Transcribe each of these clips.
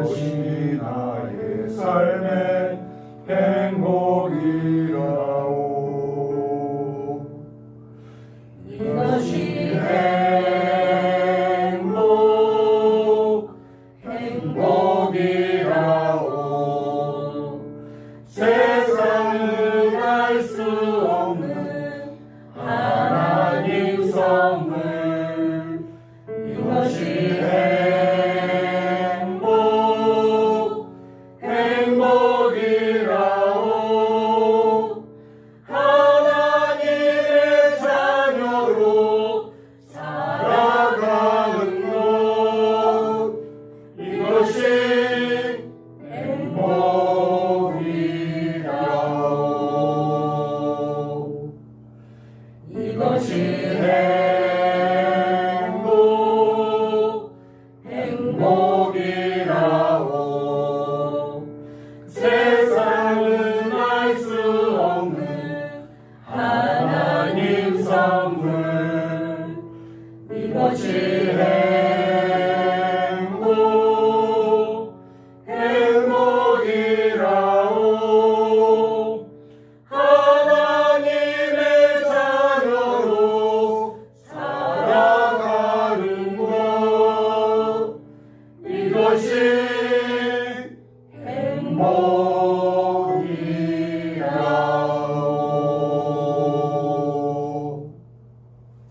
이것이 나의 삶의 행복이라오. 이것이 행복이라오. 세상은 알 수 없는 하나님 선물. 이것이 행복이라오. 하나님의 자녀로 살아가는 것. 이것이 행복이라오. 이것이 행복이라오. 세상은 알 수 없는 하나님 선물. 이것이 행복이라오. 하나님의 자녀로 살아가는 것. 이것이 행복이라오.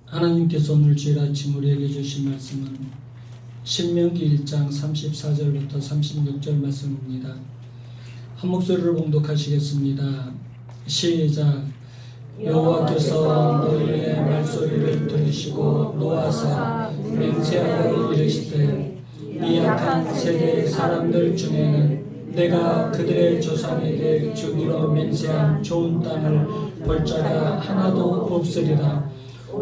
하나님께서 오늘 주일 아침 우리에게 주신 말씀은 신명기 1장 34절부터 36절 말씀입니다. 한 목소리로 봉독하시겠습니다. 시작. 여호와께서 너희의 말소리를 들으시고 노하사 맹세하여 이르시되 이 약한 세대의 사람들 중에는 내가 그들의 조상에게 주기로 맹세한 좋은 땅을 볼 자가 하나도 없으리라.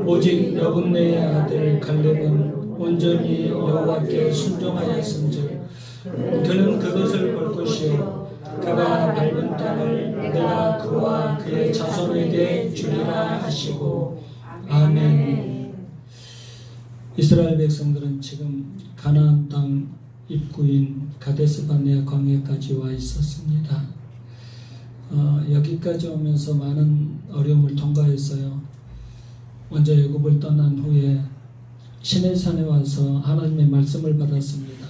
오직 여분네의 아들 갈렙은 온전히 여호와께 순종하였은즉 그는 그것을 볼 것이요 그가 밟은 땅을 내가 그와 그의 자손에게 주리라 하시고. 아멘. 이스라엘 백성들은 지금 가나안 땅 입구인 가데스바네아 광야까지 와 있었습니다. 여기까지 오면서 많은 어려움을 통과했어요. 먼저 애굽을 떠난 후에 시내산에 와서 하나님의 말씀을 받았습니다.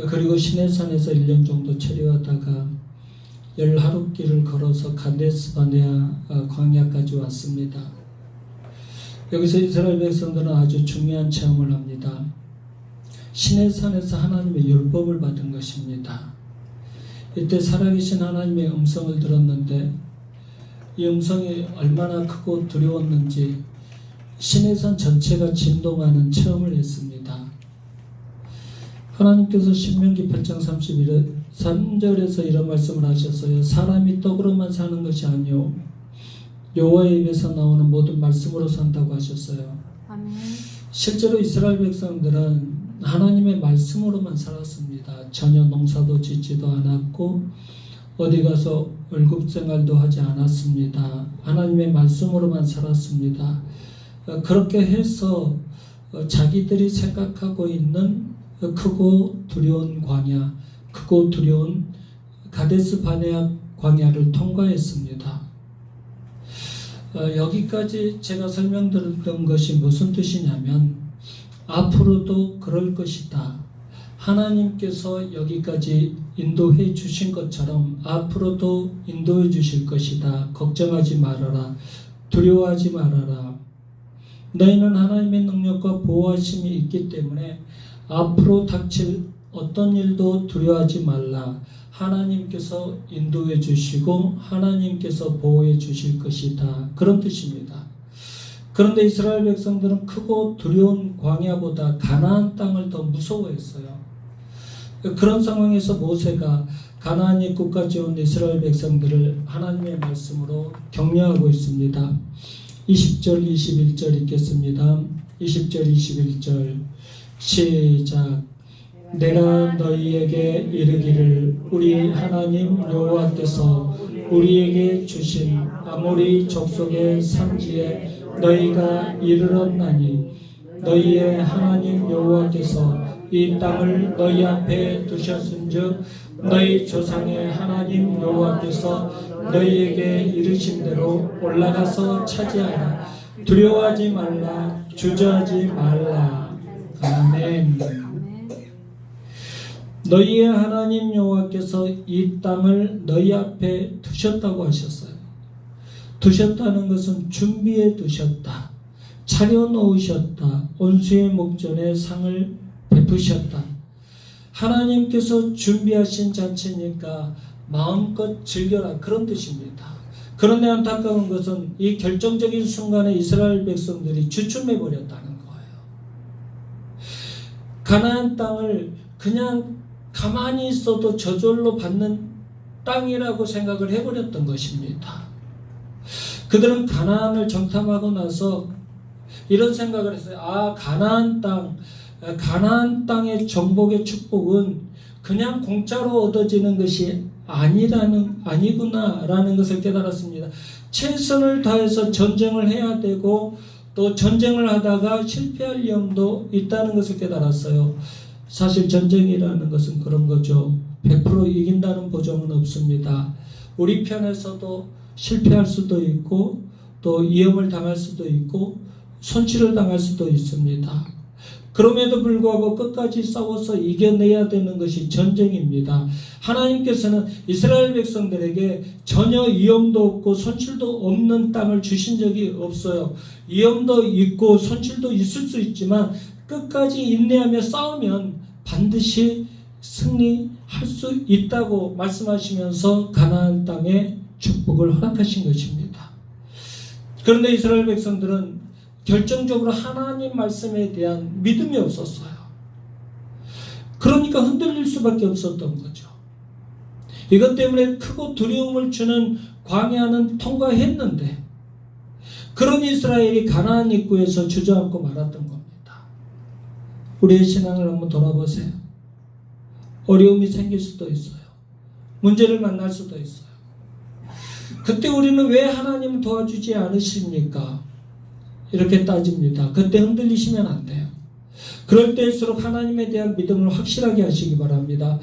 그리고 시내산에서 1년 정도 체류하다가 10하룻길을 걸어서 가데스바네아 광야까지 왔습니다. 여기서 이스라엘 백성들은 아주 중요한 체험을 합니다. 시내산에서 하나님의 율법을 받은 것입니다. 이때 살아계신 하나님의 음성을 들었는데 이 음성이 얼마나 크고 두려웠는지 시내산 전체가 진동하는 체험을 했습니다. 하나님께서 신명기 8장 3절에서 이런 말씀을 하셨어요. 사람이 떡으로만 사는 것이 아니요 여호와의 입에서 나오는 모든 말씀으로 산다고 하셨어요. 아멘. 실제로 이스라엘 백성들은 하나님의 말씀으로만 살았습니다. 전혀 농사도 짓지도 않았고 어디 가서 월급 생활도 하지 않았습니다. 하나님의 말씀으로만 살았습니다. 그렇게 해서 자기들이 생각하고 있는 크고 두려운 광야, 크고 두려운 가데스 바네아 광야를 통과했습니다. 여기까지 제가 설명드렸던 것이 무슨 뜻이냐면 앞으로도 그럴 것이다. 하나님께서 여기까지 인도해 주신 것처럼 앞으로도 인도해 주실 것이다. 걱정하지 말아라. 두려워하지 말아라. 너희는 하나님의 능력과 보호하심이 있기 때문에 앞으로 닥칠 어떤 일도 두려워하지 말라. 하나님께서 인도해 주시고 하나님께서 보호해 주실 것이다. 그런 뜻입니다. 그런데 이스라엘 백성들은 크고 두려운 광야보다 가나안 땅을 더 무서워했어요. 그런 상황에서 모세가 가나안 입구까지 온 이스라엘 백성들을 하나님의 말씀으로 격려하고 있습니다. 20절 21절 읽겠습니다. 20절 21절 시작. 내가 너희에게 이르기를 우리 하나님 여호와께서 우리에게 주신 아모리 족속의 산지에 너희가 이르렀나니 너희의 하나님 여호와께서 이 땅을 너희 앞에 두셨은즉 너희 조상의 하나님 여호와께서 너희에게 이르신 대로 올라가서 차지하라. 두려워하지 말라. 주저하지 말라. 아멘. 너희의 하나님 여호와께서 이 땅을 너희 앞에 두셨다고 하셨어요. 두셨다는 것은 준비해 두셨다. 차려놓으셨다. 온수의 목전에 상을 베푸셨다. 하나님께서 준비하신 잔치니까 마음껏 즐겨라, 그런 뜻입니다. 그런데 안타까운 것은 이 결정적인 순간에 이스라엘 백성들이 주춤해버렸다는 거예요. 가나안 땅을 그냥 가만히 있어도 저절로 받는 땅이라고 생각을 해버렸던 것입니다. 그들은 가나안을 정탐하고 나서 이런 생각을 했어요. 아, 가나안 땅의 정복의 축복은 그냥 공짜로 얻어지는 것이 아니구나라는 것을 깨달았습니다. 최선을 다해서 전쟁을 해야 되고 또 전쟁을 하다가 실패할 위험도 있다는 것을 깨달았어요. 사실 전쟁이라는 것은 그런 거죠. 100% 이긴다는 보장은 없습니다. 우리 편에서도 실패할 수도 있고 또 위험을 당할 수도 있고 손실을 당할 수도 있습니다. 그럼에도 불구하고 끝까지 싸워서 이겨내야 되는 것이 전쟁입니다. 하나님께서는 이스라엘 백성들에게 전혀 위험도 없고 손실도 없는 땅을 주신 적이 없어요. 위험도 있고 손실도 있을 수 있지만 끝까지 인내하며 싸우면 반드시 승리할 수 있다고 말씀하시면서 가나안 땅에 축복을 허락하신 것입니다. 그런데 이스라엘 백성들은 결정적으로 하나님 말씀에 대한 믿음이 없었어요. 그러니까 흔들릴 수밖에 없었던 거죠. 이것 때문에 크고 두려움을 주는 광야는 통과했는데 그런 이스라엘이 가나안 입구에서 주저앉고 말았던 겁니다. 우리의 신앙을 한번 돌아보세요. 어려움이 생길 수도 있어요. 문제를 만날 수도 있어요. 그때 우리는 왜 하나님을 도와주지 않으십니까? 이렇게 따집니다. 그때 흔들리시면 안 돼요. 그럴 때일수록 하나님에 대한 믿음을 확실하게 하시기 바랍니다.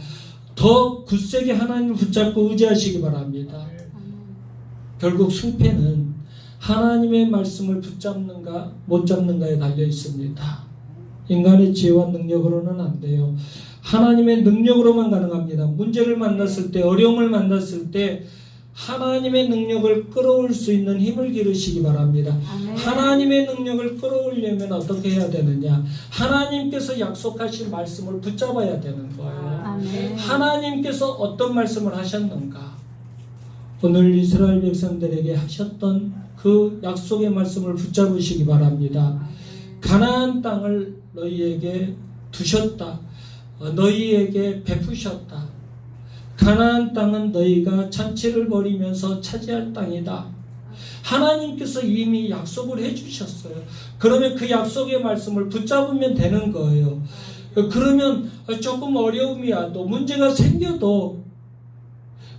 더 굳세게 하나님을 붙잡고 의지하시기 바랍니다. 결국 승패는 하나님의 말씀을 붙잡는가 못 잡는가에 달려 있습니다. 인간의 지혜와 능력으로는 안 돼요. 하나님의 능력으로만 가능합니다. 문제를 만났을 때, 어려움을 만났을 때 하나님의 능력을 끌어올 수 있는 힘을 기르시기 바랍니다. 아멘. 하나님의 능력을 끌어오려면 어떻게 해야 되느냐? 하나님께서 약속하신 말씀을 붙잡아야 되는 거예요. 아멘. 하나님께서 어떤 말씀을 하셨는가? 오늘 이스라엘 백성들에게 하셨던 그 약속의 말씀을 붙잡으시기 바랍니다. 가나안 땅을 너희에게 두셨다. 너희에게 베푸셨다. 가나안 땅은 너희가 잔치를 벌이면서 차지할 땅이다. 하나님께서 이미 약속을 해주셨어요. 그러면 그 약속의 말씀을 붙잡으면 되는 거예요. 그러면 조금 어려움이 와도 문제가 생겨도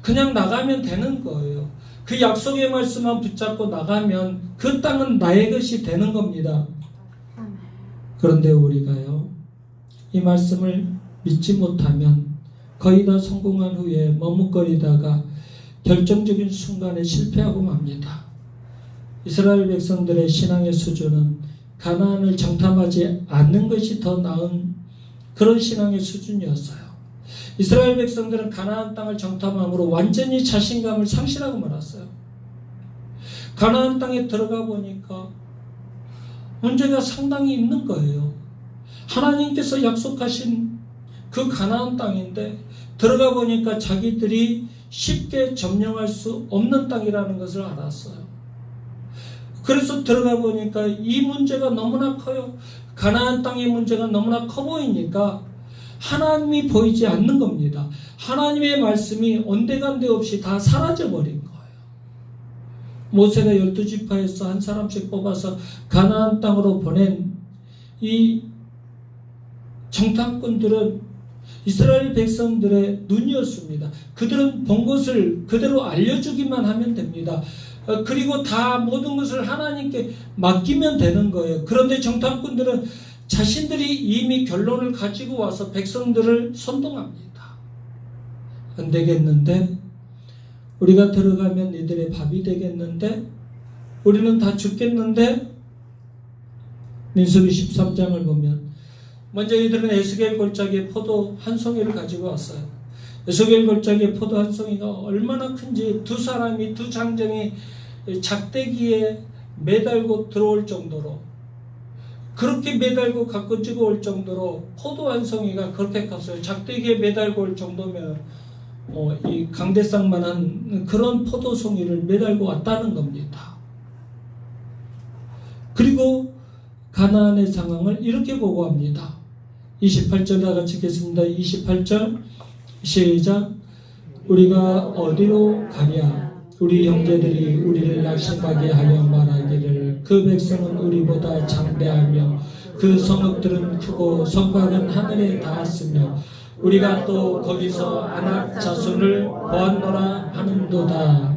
그냥 나가면 되는 거예요. 그 약속의 말씀만 붙잡고 나가면 그 땅은 나의 것이 되는 겁니다. 그런데 우리가요, 이 말씀을 믿지 못하면 거의 다 성공한 후에 머뭇거리다가 결정적인 순간에 실패하고 맙니다. 이스라엘 백성들의 신앙의 수준은 가나안을 정탐하지 않는 것이 더 나은 그런 신앙의 수준이었어요. 이스라엘 백성들은 가나안 땅을 정탐함으로 완전히 자신감을 상실하고 말았어요. 가나안 땅에 들어가 보니까 문제가 상당히 있는 거예요. 하나님께서 약속하신 그 가나안 땅인데 들어가 보니까 자기들이 쉽게 점령할 수 없는 땅이라는 것을 알았어요. 그래서 들어가 보니까 이 문제가 너무나 커요. 가나안 땅의 문제가 너무나 커 보이니까 하나님이 보이지 않는 겁니다. 하나님의 말씀이 온데간데 없이 다 사라져버린 거예요. 모세가 12지파에서 한 사람씩 뽑아서 가나안 땅으로 보낸 이 정탐꾼들은 이스라엘 백성들의 눈이었습니다. 그들은 본 것을 그대로 알려주기만 하면 됩니다. 그리고 다 모든 것을 하나님께 맡기면 되는 거예요. 그런데 정탐꾼들은 자신들이 이미 결론을 가지고 와서 백성들을 선동합니다. 안 되겠는데, 우리가 들어가면 이들의 밥이 되겠는데, 우리는 다 죽겠는데, 민수기 13장을 보면 먼저 이들은 에스겔 골짜기에 포도 한 송이를 가지고 왔어요. 에스겔 골짜기에 포도 한 송이가 얼마나 큰지 두 사람이, 두 장정이 작대기에 매달고 들어올 정도로, 그렇게 매달고 갖고 찍어올 정도로 포도 한 송이가 그렇게 컸어요. 작대기에 매달고 올 정도면 이 강대상만한 그런 포도 송이를 매달고 왔다는 겁니다. 그리고 가나안의 상황을 이렇게 보고합니다. 28절 다 같이 읽겠습니다. 28절 시작. 우리가 어디로 가랴? 우리 형제들이 우리를 낙심하게 하여 말하기를 그 백성은 우리보다 장대하며 그 성읍들은 크고 성곽은 하늘에 닿았으며 우리가 또 거기서 아낙 자손을 보았노라 하는도다.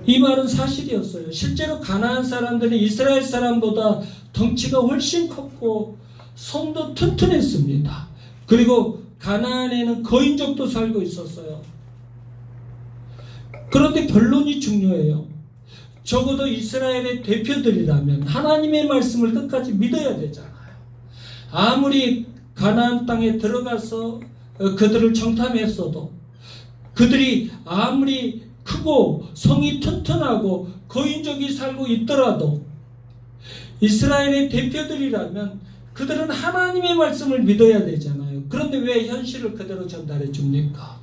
이 말은 사실이었어요. 실제로 가나안 사람들은 이스라엘 사람보다 덩치가 훨씬 컸고 손도 튼튼했습니다. 그리고 가나안에는 거인족도 살고 있었어요. 그런데 결론이 중요해요. 적어도 이스라엘의 대표들이라면 하나님의 말씀을 끝까지 믿어야 되잖아요. 아무리 가나안 땅에 들어가서 그들을 정탐했어도, 그들이 아무리 크고 성이 튼튼하고 거인족이 살고 있더라도 이스라엘의 대표들이라면 그들은 하나님의 말씀을 믿어야 되잖아요. 그런데 왜 현실을 그대로 전달해 줍니까?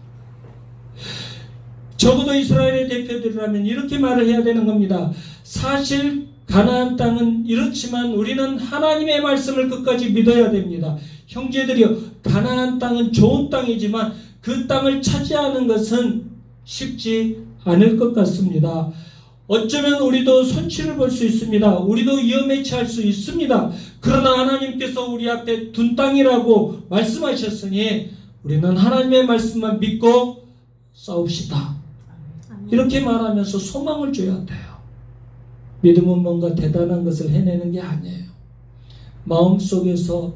적어도 이스라엘의 대표들이라면 이렇게 말을 해야 되는 겁니다. 사실 가나안 땅은 이렇지만 우리는 하나님의 말씀을 끝까지 믿어야 됩니다. 형제들이여, 가나안 땅은 좋은 땅이지만 그 땅을 차지하는 것은 쉽지 않을 것 같습니다. 어쩌면 우리도 손실을 볼 수 있습니다. 우리도 위험에 처할 수 있습니다. 그러나 하나님께서 우리 앞에 둔 땅이라고 말씀하셨으니 우리는 하나님의 말씀만 믿고 싸웁시다. 이렇게 말하면서 소망을 줘야 돼요. 믿음은 뭔가 대단한 것을 해내는 게 아니에요. 마음속에서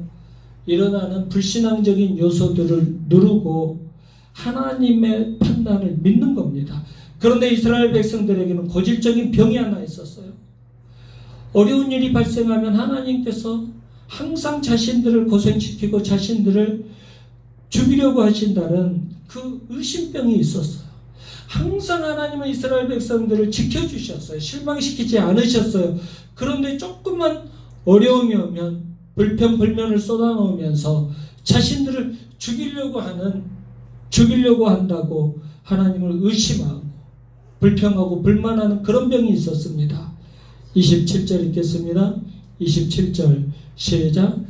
일어나는 불신앙적인 요소들을 누르고 하나님의 판단을 믿는 겁니다. 그런데 이스라엘 백성들에게는 고질적인 병이 하나 있었어요. 어려운 일이 발생하면 하나님께서 항상 자신들을 고생시키고 자신들을 죽이려고 하신다는 그 의심병이 있었어요. 항상 하나님은 이스라엘 백성들을 지켜주셨어요. 실망시키지 않으셨어요. 그런데 조금만 어려움이 오면 불평불만을 쏟아놓으면서 자신들을 죽이려고 한다고 하나님을 의심하고 불평하고 불만하는 그런 병이 있었습니다. 27절 읽겠습니다. 27절 시작.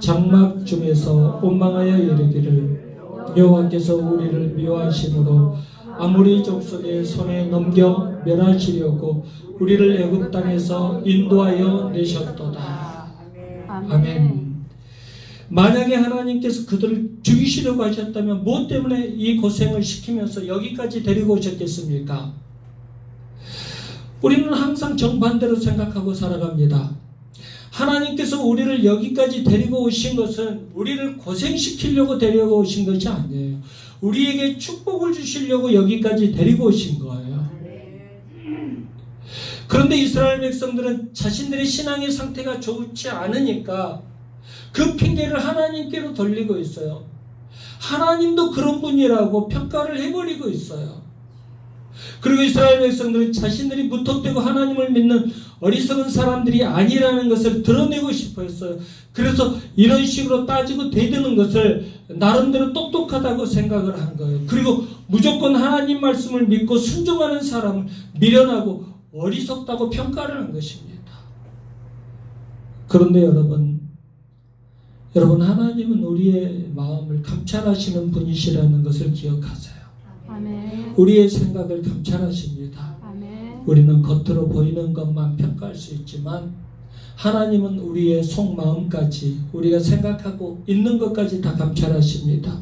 장막 중에서 원망하여 이르기를 여호와께서 우리를 미워하심으로 아모리 족속의 손에 넘겨 멸하시려고 우리를 애굽 땅에서 인도하여 내셨도다. 아멘. 만약에 하나님께서 그들을 죽이시려고 하셨다면 무엇 때문에 이 고생을 시키면서 여기까지 데리고 오셨겠습니까? 우리는 항상 정반대로 생각하고 살아갑니다. 하나님께서 우리를 여기까지 데리고 오신 것은 우리를 고생시키려고 데리고 오신 것이 아니에요. 우리에게 축복을 주시려고 여기까지 데리고 오신 거예요. 그런데 이스라엘 백성들은 자신들의 신앙의 상태가 좋지 않으니까 그 핑계를 하나님께로 돌리고 있어요. 하나님도 그런 분이라고 평가를 해버리고 있어요. 그리고 이스라엘 백성들은 자신들이 무턱대고 하나님을 믿는 어리석은 사람들이 아니라는 것을 드러내고 싶어 했어요. 그래서 이런 식으로 따지고 대드는 것을 나름대로 똑똑하다고 생각을 한 거예요. 그리고 무조건 하나님 말씀을 믿고 순종하는 사람을 미련하고 어리석다고 평가를 한 것입니다. 그런데 여러분 하나님은 우리의 마음을 감찰하시는 분이시라는 것을 기억하세요. 아멘. 우리의 생각을 감찰하십니다. 아멘. 우리는 겉으로 보이는 것만 평가할 수 있지만 하나님은 우리의 속마음까지, 우리가 생각하고 있는 것까지 다 감찰하십니다.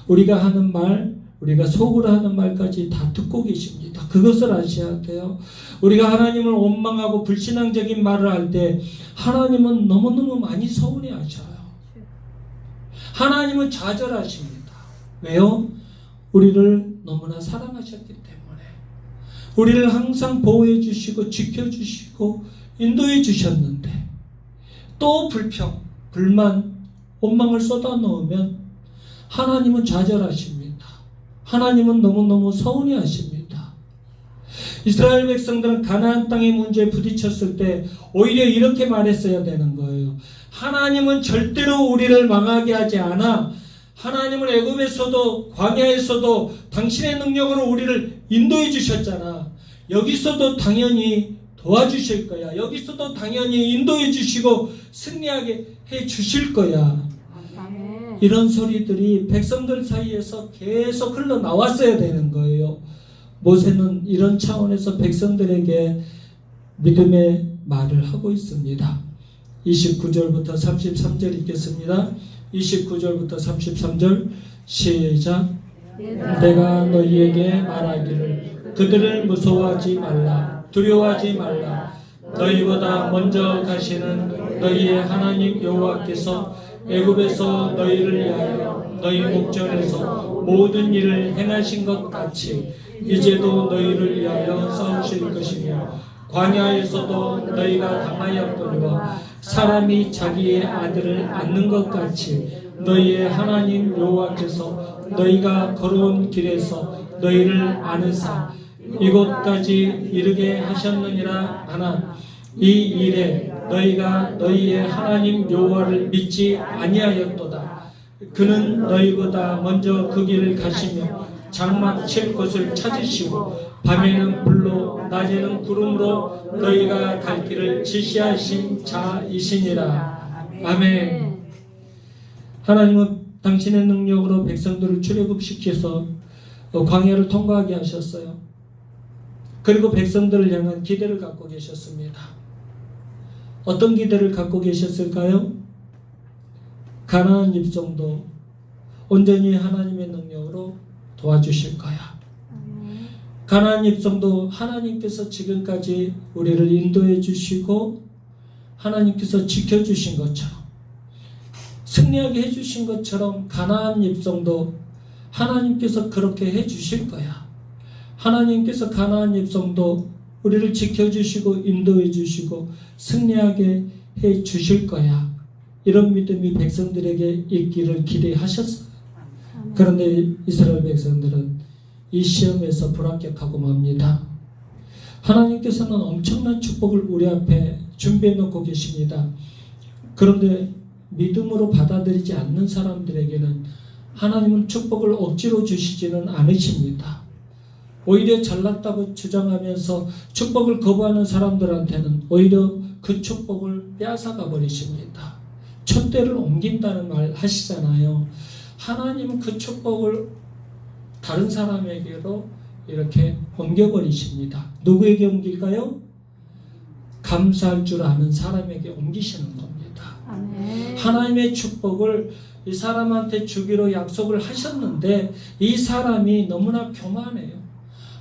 우리가 하는 말, 우리가 속으로 하는 말까지 다 듣고 계십니다. 그것을 아셔야 돼요. 우리가 하나님을 원망하고 불신앙적인 말을 할 때 하나님은 너무너무 많이 서운해 하셔요. 하나님은 좌절하십니다. 왜요? 우리를 너무나 사랑하셨기 때문에. 우리를 항상 보호해 주시고 지켜주시고 인도해 주셨는데 또 불평, 불만, 원망을 쏟아놓으면 하나님은 좌절하십니다. 하나님은 너무너무 서운해 하십니다. 이스라엘 백성들은 가나안 땅의 문제에 부딪혔을 때 오히려 이렇게 말했어야 되는 거예요. 하나님은 절대로 우리를 망하게 하지 않아. 하나님은 애굽에서도 광야에서도 당신의 능력으로 우리를 인도해 주셨잖아. 여기서도 당연히 도와주실 거야. 여기서도 당연히 인도해 주시고 승리하게 해 주실 거야. 이런 소리들이 백성들 사이에서 계속 흘러나왔어야 되는 거예요. 모세는 이런 차원에서 백성들에게 믿음의 말을 하고 있습니다. 29절부터 33절 읽겠습니다. 29절부터 33절 시작. 내가 너희에게 말하기를 그들을 무서워하지 말라, 두려워하지 말라. 너희보다 먼저 가시는 너희의 하나님 여호와께서 애굽에서 너희를 위하여 너희 목전에서 모든 일을 행하신 것 같이 이제도 너희를 위하여 싸우실 것이며 광야에서도 너희가 당하였거니와 사람이 자기의 아들을 안는 것 같이 너희의 하나님 여호와께서 너희가 걸어온 길에서 너희를 안으사 이곳까지 이르게 하셨느니라 하나 이 일에 너희가 너희의 하나님 여호와를 믿지 아니하였도다. 그는 너희보다 먼저 그 길을 가시며 장막 칠 곳을 찾으시고 밤에는 불로 낮에는 구름으로 너희가 갈 길을 지시하신 자이시니라. 아멘. 하나님은 당신의 능력으로 백성들을 출애굽시켜서 광야를 통과하게 하셨어요. 그리고 백성들을 향한 기대를 갖고 계셨습니다. 어떤 기대를 갖고 계셨을까요? 가나안 입성도 온전히 하나님의 능력으로 도와주실 거야. 가나안 입성도 하나님께서 지금까지 우리를 인도해 주시고 하나님께서 지켜주신 것처럼 승리하게 해주신 것처럼 가나안 입성도 하나님께서 그렇게 해주실 거야. 하나님께서 가나안 입성도 우리를 지켜주시고 인도해 주시고 승리하게 해 주실 거야. 이런 믿음이 백성들에게 있기를 기대하셨어요. 그런데 이스라엘 백성들은 이 시험에서 불합격하고 맙니다. 하나님께서는 엄청난 축복을 우리 앞에 준비해 놓고 계십니다. 그런데 믿음으로 받아들이지 않는 사람들에게는 하나님은 축복을 억지로 주시지는 않으십니다. 오히려 잘났다고 주장하면서 축복을 거부하는 사람들한테는 오히려 그 축복을 빼앗아가 버리십니다. 촛대를 옮긴다는 말 하시잖아요. 하나님은 그 축복을 다른 사람에게로 이렇게 옮겨버리십니다. 누구에게 옮길까요? 감사할 줄 아는 사람에게 옮기시는 겁니다. 아멘. 하나님의 축복을 이 사람한테 주기로 약속을 하셨는데 이 사람이 너무나 교만해요.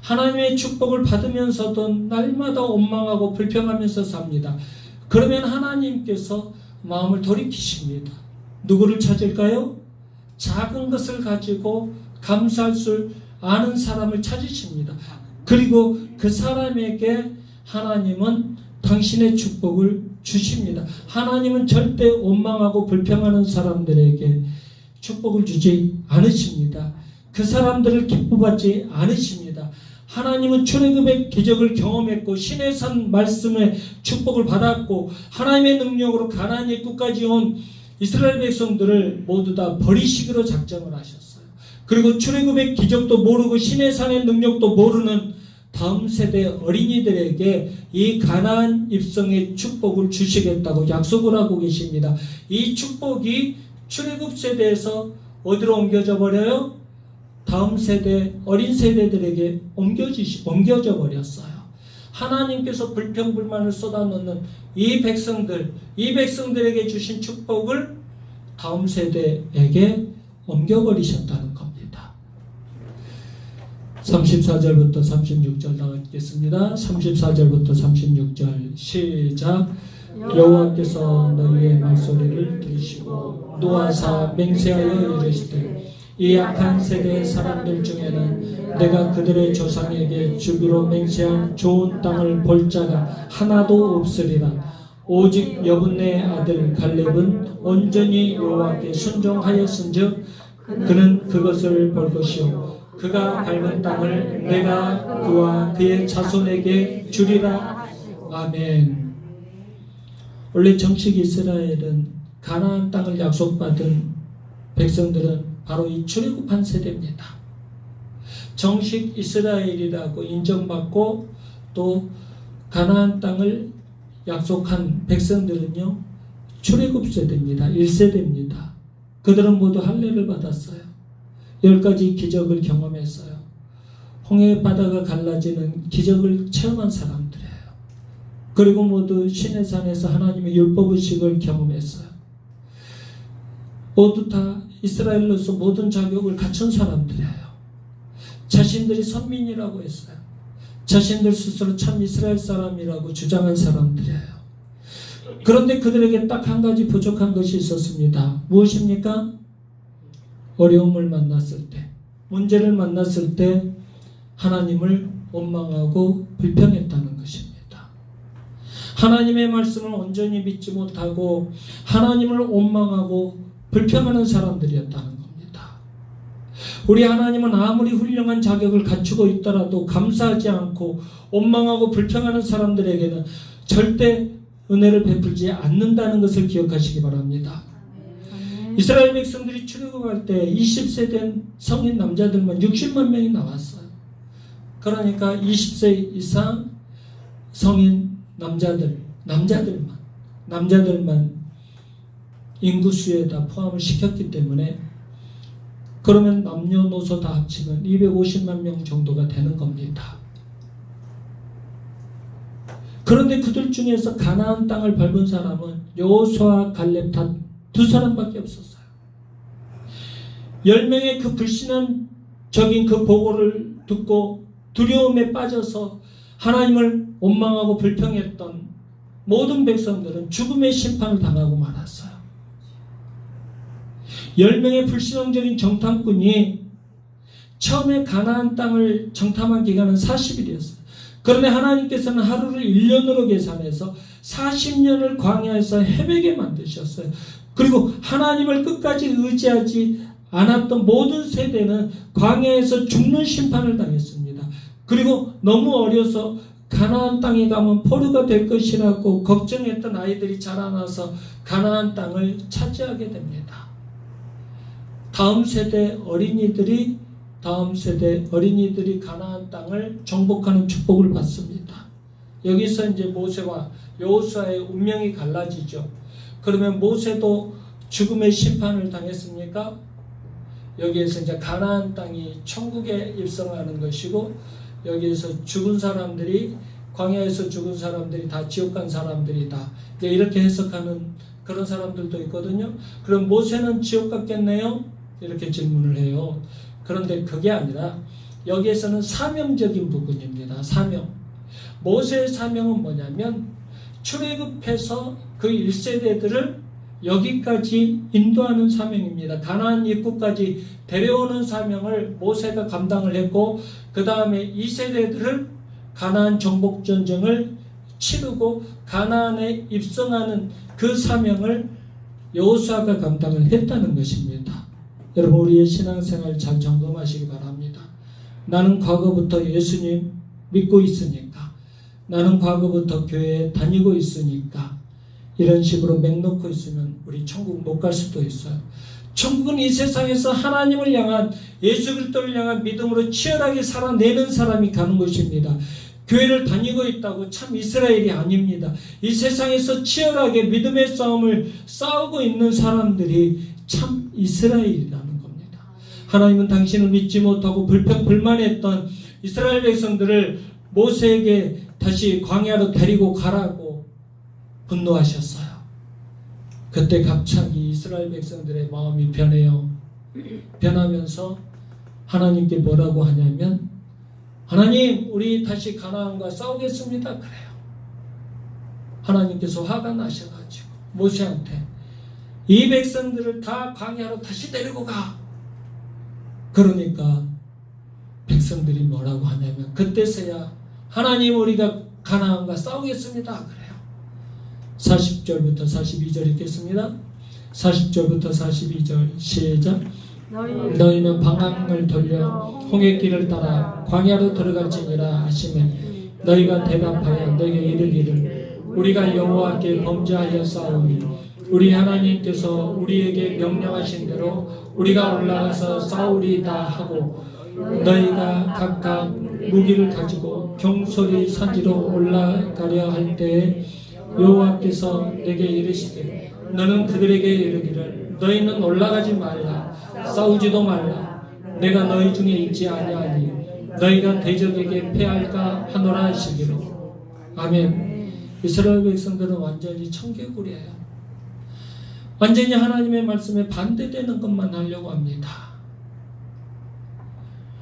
하나님의 축복을 받으면서도 날마다 원망하고 불평하면서 삽니다. 그러면 하나님께서 마음을 돌이키십니다. 누구를 찾을까요? 작은 것을 가지고 감사할 줄 아는 사람을 찾으십니다. 그리고 그 사람에게 하나님은 당신의 축복을 주십니다. 하나님은 절대 원망하고 불평하는 사람들에게 축복을 주지 않으십니다. 그 사람들을 기뻐받지 않으십니다. 하나님은 출애굽의 기적을 경험했고 시내산 말씀의 축복을 받았고 하나님의 능력으로 가나안 입구까지 온 이스라엘 백성들을 모두 다 버리시기로 작정을 하셨어요. 그리고 출애굽의 기적도 모르고 시내산의 능력도 모르는 다음 세대 어린이들에게 이 가나안 입성의 축복을 주시겠다고 약속을 하고 계십니다. 이 축복이 출애굽 세대에서 어디로 옮겨져 버려요? 다음 세대 어린 세대들에게 옮겨져 버렸어요. 하나님께서 불평불만을 쏟아놓는 이 백성들에게 주신 축복을 다음 세대에게 옮겨버리셨다는 겁니다. 34절부터 36절 나가겠습니다. 34절부터 36절 시작. 여호와께서 너희의 말소리를 들으시고 노하사 맹세하여 이르시되 이 악한 세대의 사람들 중에는 내가 그들의 조상에게 주기로 맹세한 좋은 땅을 볼 자가 하나도 없으리라. 오직 여분네의 아들 갈렙은 온전히 여호와께 순종하였은즉 그는 그것을 볼 것이요 그가 밟은 땅을 내가 그와 그의 자손에게 주리라. 아멘. 원래 정식 이스라엘은 가나안 땅을 약속받은 백성들은 바로 이 출애굽한 세대입니다. 정식 이스라엘이라고 인정받고 또 가나안 땅을 약속한 백성들은요 출애굽 세대입니다. 1세대입니다. 그들은 모두 할례를 받았어요. 10가지 기적을 경험했어요. 홍해 바다가 갈라지는 기적을 체험한 사람들이에요. 그리고 모두 시내산에서 하나님의 율법의식을 경험했어요. 모두 다 이스라엘로서 모든 자격을 갖춘 사람들이에요. 자신들이 선민이라고 했어요. 자신들 스스로 참 이스라엘 사람이라고 주장한 사람들이에요. 그런데 그들에게 딱 한 가지 부족한 것이 있었습니다. 무엇입니까? 어려움을 만났을 때, 문제를 만났을 때 하나님을 원망하고 불평했다는 것입니다. 하나님의 말씀을 온전히 믿지 못하고 하나님을 원망하고 불평하는 사람들이었다는 겁니다. 우리 하나님은 아무리 훌륭한 자격을 갖추고 있더라도 감사하지 않고 원망하고 불평하는 사람들에게는 절대 은혜를 베풀지 않는다는 것을 기억하시기 바랍니다. 이스라엘 백성들이 출애굽할 때 20세 된 성인 남자들만 60만 명이 나왔어요. 그러니까 20세 이상 성인 남자들만 인구수에 다 포함을 시켰기 때문에 그러면 남녀노소 다 합치면 250만 명 정도가 되는 겁니다. 그런데 그들 중에서 가나안 땅을 밟은 사람은 여호수아 갈렙 단 2사람밖에 없었어요. 10명의 그 불신앙적인 그 보고를 듣고 두려움에 빠져서 하나님을 원망하고 불평했던 모든 백성들은 죽음의 심판을 당하고 말았어요. 10명의 불신앙적인 정탐꾼이 처음에 가나안 땅을 정탐한 기간은 40일이었어요. 그런데 하나님께서는 하루를 1년으로 계산해서 40년을 광야에서 헤매게 만드셨어요. 그리고 하나님을 끝까지 의지하지 않았던 모든 세대는 광야에서 죽는 심판을 당했습니다. 그리고 너무 어려서 가나안 땅에 가면 포로가 될 것이라고 걱정했던 아이들이 자라나서 가나안 땅을 차지하게 됩니다. 다음 세대 어린이들이 가나안 땅을 정복하는 축복을 받습니다. 여기서 이제 모세와 여호수아의 운명이 갈라지죠. 그러면 모세도 죽음의 심판을 당했습니까? 여기에서 이제 가나안 땅이 천국에 입성하는 것이고 여기에서 죽은 사람들이 광야에서 죽은 사람들이 다 지옥 간 사람들이다. 이렇게 해석하는 그런 사람들도 있거든요. 그럼 모세는 지옥 갔겠네요? 이렇게 질문을 해요. 그런데 그게 아니라 여기에서는 사명적인 부분입니다. 사명. 모세의 사명은 뭐냐면 출애굽해서 그 1세대들을 여기까지 인도하는 사명입니다. 가나안 입구까지 데려오는 사명을 모세가 감당을 했고 그 다음에 2세대들을 가나안 정복 전쟁을 치르고 가나안에 입성하는 그 사명을 여호수아가 감당을 했다는 것입니다. 여러분 우리의 신앙생활 잘 점검하시기 바랍니다. 나는 과거부터 예수님 믿고 있으니까 나는 과거부터 교회에 다니고 있으니까 이런 식으로 맹놓고 있으면 우리 천국 못 갈 수도 있어요. 천국은 이 세상에서 하나님을 향한 예수 그리스도를 향한 믿음으로 치열하게 살아내는 사람이 가는 것입니다. 교회를 다니고 있다고 참 이스라엘이 아닙니다. 이 세상에서 치열하게 믿음의 싸움을 싸우고 있는 사람들이 참 이스라엘이라는 겁니다. 하나님은 당신을 믿지 못하고 불평불만했던 이스라엘 백성들을 모세에게 다시 광야로 데리고 가라고 분노하셨어요. 그때 갑자기 이스라엘 백성들의 마음이 변해요. 변하면서 하나님께 뭐라고 하냐면 하나님, 우리 다시 가나안과 싸우겠습니다. 그래요. 하나님께서 화가 나셔가지고 모세한테 이 백성들을 다 광야로 다시 데리고 가. 그러니까 백성들이 뭐라고 하냐면 그때서야 하나님, 우리가 가나안과 싸우겠습니다. 그래요. 40절부터 42절 읽겠습니다. 40절부터 42절 시작. 너희는 방향을 돌려 홍해길을 따라 광야로 들어갈지니라 하시매 너희가 대답하여 내게 이르기를 우리가 여호와께 범죄하여 싸우니 우리 하나님께서 우리에게 명령하신 대로 우리가 올라가서 싸우리다 하고 너희가 각각 무기를 가지고 경솔이 산지로 올라가려 할 때에 여호와께서 내게 이르시되 너는 그들에게 이르기를 너희는 올라가지 말라 싸우지도 말라 내가 너희 중에 있지 아니하니 너희가 대적에게 패할까 하노라 하시기로. 아멘. 이스라엘 백성들은 완전히 청개구리예요. 완전히 하나님의 말씀에 반대되는 것만 하려고 합니다.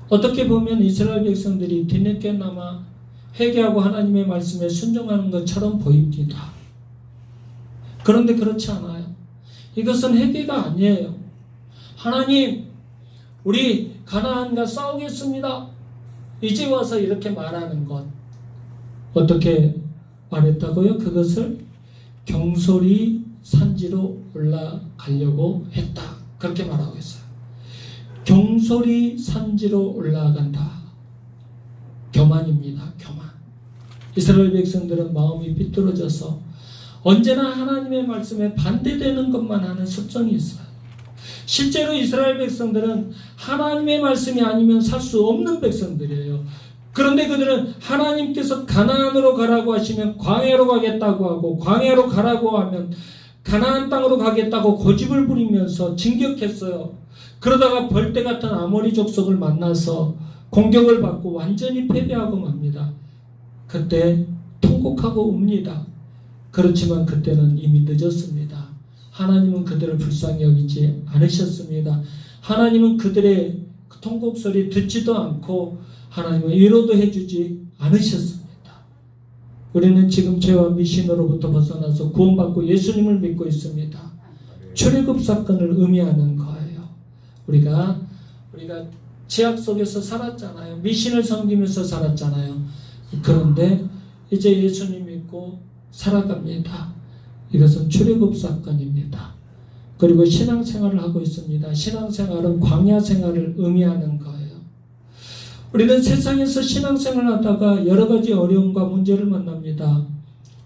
어떻게 보면 이스라엘 백성들이 뒤늦게나마 회개하고 하나님의 말씀에 순종하는 것처럼 보입니다. 그런데 그렇지 않아요. 이것은 회개가 아니에요. 하나님, 우리 가나안과 싸우겠습니다. 이제 와서 이렇게 말하는 것. 어떻게 말했다고요? 그것을 경솔이 산지로 올라가려고 했다. 그렇게 말하고 있어요. 경솔이 산지로 올라간다. 교만입니다. 교만. 이스라엘 백성들은 마음이 삐뚤어져서 언제나 하나님의 말씀에 반대되는 것만 하는 습성이 있어요. 실제로 이스라엘 백성들은 하나님의 말씀이 아니면 살 수 없는 백성들이에요. 그런데 그들은 하나님께서 가나안으로 가라고 하시면 광야로 가겠다고 하고 광야로 가라고 하면 가나안 땅으로 가겠다고 고집을 부리면서 진격했어요. 그러다가 벌떼 같은 아모리 족속을 만나서 공격을 받고 완전히 패배하고 맙니다. 그때 통곡하고 웁니다. 그렇지만 그때는 이미 늦었습니다. 하나님은 그들을 불쌍히 여기지 않으셨습니다. 하나님은 그들의 통곡 소리 듣지도 않고 하나님은 위로도 해주지 않으셨습니다. 우리는 지금 죄와 미신으로부터 벗어나서 구원받고 예수님을 믿고 있습니다. 출애굽 사건을 의미하는 거예요. 우리가 죄악 속에서 살았잖아요. 미신을 섬기면서 살았잖아요. 그런데 이제 예수님 믿고 살아갑니다. 이것은 출애굽 사건입니다. 그리고 신앙생활을 하고 있습니다. 신앙생활은 광야 생활을 의미하는 거예요. 우리는 세상에서 신앙생활을 하다가 여러 가지 어려움과 문제를 만납니다.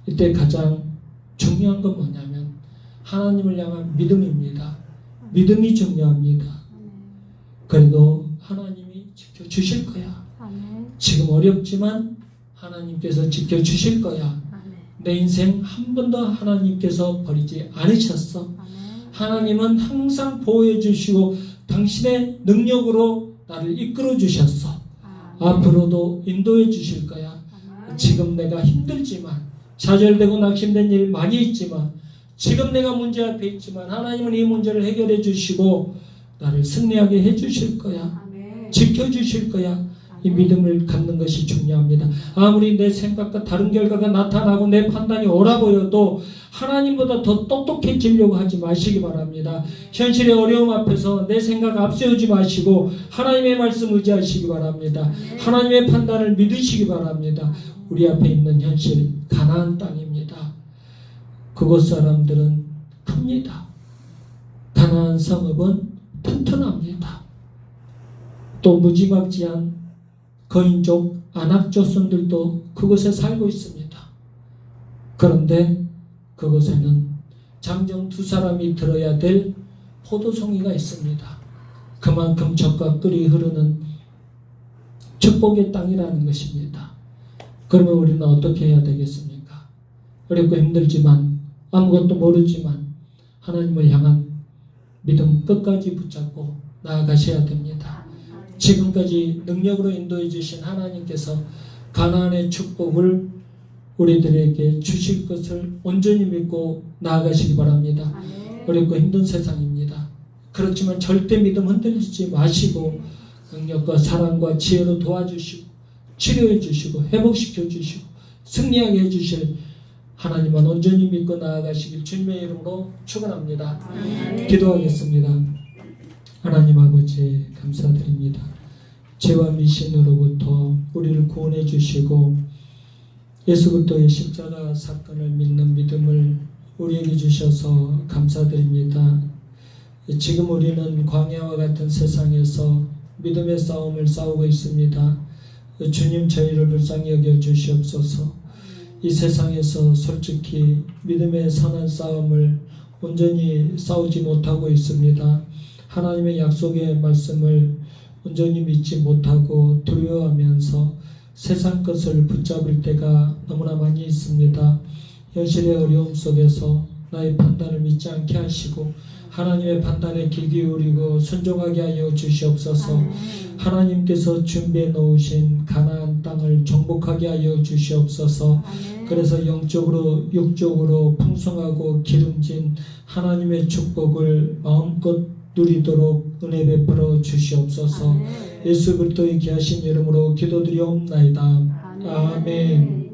이때 가장 중요한 건 뭐냐면 하나님을 향한 믿음입니다. 믿음이 중요합니다. 그래도 하나님이 지켜주실 거야. 지금 어렵지만 하나님께서 지켜주실 거야. 내 인생 한 번도 하나님께서 버리지 않으셨어. 하나님은 항상 보호해 주시고 당신의 능력으로 나를 이끌어 주셨어. 앞으로도 인도해 주실 거야. 지금 내가 힘들지만 좌절되고 낙심된 일 많이 있지만 지금 내가 문제 앞에 있지만 하나님은 이 문제를 해결해 주시고 나를 승리하게 해 주실 거야. 지켜 주실 거야. 이 믿음을 갖는 것이 중요합니다. 아무리 내 생각과 다른 결과가 나타나고 내 판단이 옳아 보여도 하나님보다 더 똑똑해지려고 하지 마시기 바랍니다. 현실의 어려움 앞에서 내 생각 앞세우지 마시고 하나님의 말씀 의지하시기 바랍니다. 하나님의 판단을 믿으시기 바랍니다. 우리 앞에 있는 현실 가나안 땅입니다. 그곳 사람들은 큽니다. 가나안 성읍은 튼튼합니다. 또 무지막지한 거인족 아낙조선들도 그곳에 살고 있습니다. 그런데 그곳에는 장정 2사람이 들어야 될 포도송이가 있습니다. 그만큼 젖과 꿀이 흐르는 축복의 땅이라는 것입니다. 그러면 우리는 어떻게 해야 되겠습니까? 어렵고 힘들지만 아무것도 모르지만 하나님을 향한 믿음 끝까지 붙잡고 나아가셔야 됩니다. 지금까지 능력으로 인도해 주신 하나님께서 가나안의 축복을 우리들에게 주실 것을 온전히 믿고 나아가시기 바랍니다. 어렵고 힘든 세상입니다. 그렇지만 절대 믿음 흔들리지 마시고 능력과 사랑과 지혜로 도와주시고 치료해 주시고 회복시켜 주시고 승리하게 해주실 하나님만 온전히 믿고 나아가시길 주님의 이름으로 축원합니다. 기도하겠습니다. 하나님 아버지 감사드립니다. 죄와 미신으로부터 우리를 구원해 주시고 예수 그리스도의 십자가 사건을 믿는 믿음을 우리에게 주셔서 감사드립니다. 지금 우리는 광야와 같은 세상에서 믿음의 싸움을 싸우고 있습니다. 주님 저희를 불쌍히 여겨 주시옵소서. 이 세상에서 솔직히 믿음의 선한 싸움을 온전히 싸우지 못하고 있습니다. 하나님의 약속의 말씀을 온전히 믿지 못하고 두려워하면서 세상 것을 붙잡을 때가 너무나 많이 있습니다. 현실의 어려움 속에서 나의 판단을 믿지 않게 하시고 하나님의 판단에 귀 기울이고 순종하게 하여 주시옵소서. 하나님께서 준비해 놓으신 가나안 땅을 정복하게 하여 주시옵소서. 그래서 영적으로 육적으로 풍성하고 기름진 하나님의 축복을 마음껏 누리도록 은혜 베풀어 주시옵소서. 예수 그리스도의 귀하신 이름으로 기도드리옵나이다. 아멘.